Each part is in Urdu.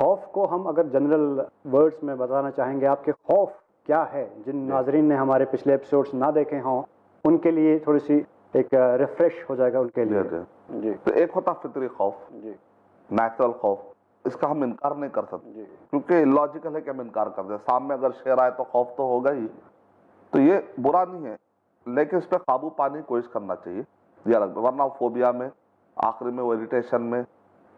خوف کو ہم اگر جنرل ورڈز میں بتانا چاہیں گے آپ کے خوف کیا ہے، جن ناظرین نے ہمارے پچھلے ایپیسوڈز نہ دیکھے ہوں ان کے لیے تھوڑی سی ایک ریفریش ہو جائے گا ان کے لیے. جی تو ایک ہوتا فطری خوف، جی نیچرل خوف، اس کا ہم انکار نہیں کر سکتے کیونکہ لاجیکل ہے کہ ہم انکار کر دیں. سامنے اگر شیر آئے تو خوف تو ہوگا ہی، تو یہ برا نہیں ہے لیکن اس پہ قابو پانے کی کوشش کرنا چاہیے، ورنہ فوبیا میں آخری میں وہ اریٹیشن میں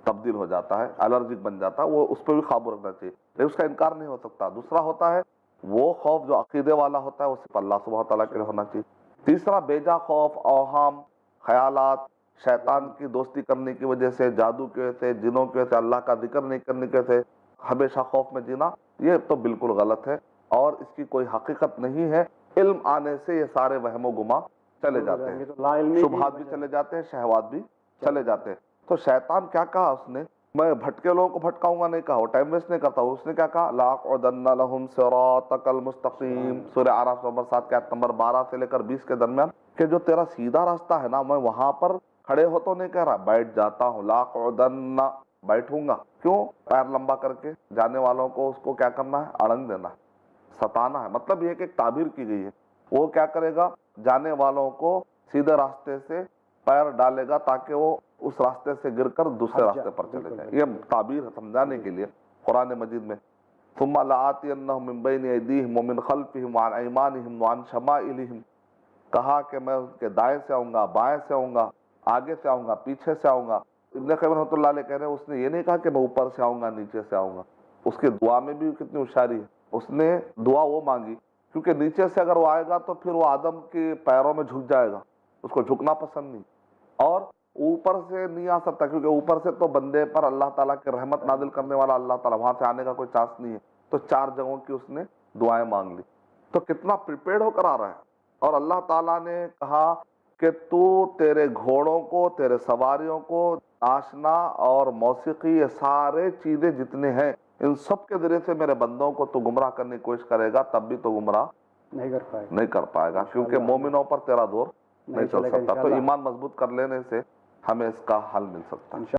تبدیل ہو جاتا ہے، الرجک بن جاتا ہے. وہ اس پہ بھی قابو رکھنا چاہیے لیکن اس کا انکار نہیں ہو سکتا. دوسرا ہوتا ہے وہ خوف جو عقیدے والا ہوتا ہے، وہ صرف اللہ سبحانہ تعالیٰ کے لیے ہونا چاہیے. تیسرا بیجا خوف، اوہام، خیالات، شیطان کی دوستی کرنے کی وجہ سے، جادو کی وجہ سے، جنوں کی وجہ سے، اللہ کا ذکر نہیں کرنے کی وجہ سے ہمیشہ خوف میں جینا، یہ تو بالکل غلط ہے اور اس کی کوئی حقیقت نہیں ہے. علم آنے سے یہ سارے وہم و گما چلے جاتے ہیں، شبہات بھی چلے جاتے ہیں، شہوات بھی چلے جاتے ہیں. تو شیطان کیا کہا اس نے، میں بھٹکے لوگوں کو بھٹکاؤں گا نہیں کہا، وہ ٹائم ویسٹ نہیں کرتا. اس نے کیا کہا، لَأَقْعُدَنَّ لَهُمْ صِرَاطَكَ الْمُسْتَقِيمَ، سورہ اعراف نمبر 7 کے آیت نمبر 12 سے لے کر 20 کے درمیان، کہ جو تیرا سیدھا راستہ ہے نا، میں وہاں پر کھڑے ہو تو نہیں کہہ رہا، بیٹھ جاتا ہوں. لَأَقْعُدَنَّ، بیٹھوں گا. کیوں؟ پیر لمبا کر کے جانے والوں کو اس کو کیا کرنا ہے، اڑنگ دینا ہے، ستانا ہے. مطلب یہ کہ ایک تعبیر کی گئی ہے. وہ کیا کرے گا، جانے والوں کو سیدھے راستے سے پیر ڈالے گا تاکہ وہ اس راستے سے گر کر دوسرے راستے پر چلے جائیں. یہ تعبیر ہے سمجھانے کے لیے. قرآن مجید میں ثم لآتینہم من بین ایدیہم ومن خلفہم وعن ایمانہم وعن شمائلہم، کہا کہ میں اس کے دائیں سے آؤں گا، بائیں سے آؤں گا، آگے سے آؤں گا، پیچھے سے آؤں گا. ابن قیم رحمۃ اللہ علیہ کہہ رہے ہیں اس نے یہ نہیں کہا کہ میں اوپر سے آؤں گا، نیچے سے آؤں گا. اس کی دعا میں بھی کتنی ہوشیاری ہے. اس نے دعا وہ مانگی کیونکہ نیچے سے اگر وہ آئے گا تو پھر وہ آدم کے پیروں میں جھک جائے گا، اس کو جھکنا پسند نہیں. اور اوپر سے نہیں آ سکتا کیونکہ اوپر سے تو بندے پر اللہ تعالیٰ کی رحمت نازل کرنے والا اللہ تعالیٰ، وہاں سے آنے کا کوئی چانس نہیں ہے. تو 4 جگہوں کی اس نے دعائیں مانگ لی. تو کتنا پریپیئرڈ ہو کر آ رہا ہے. اور اللہ تعالیٰ نے کہا کہ تو تیرے گھوڑوں کو، تیرے سواریوں کو آشنا اور موسیقی، یہ سارے چیزیں جتنے ہیں ان سب کے ذریعے سے میرے بندوں کو تو گمراہ کرنے کی کوشش کرے گا، تب بھی تو گمراہ نہیں کر پائے گا کیونکہ مومنوں پر تیرا دور نہیں چل سکتا. تو ایمان مضبوط کر لینے سے ہمیں اس کا حل مل سکتا ہے.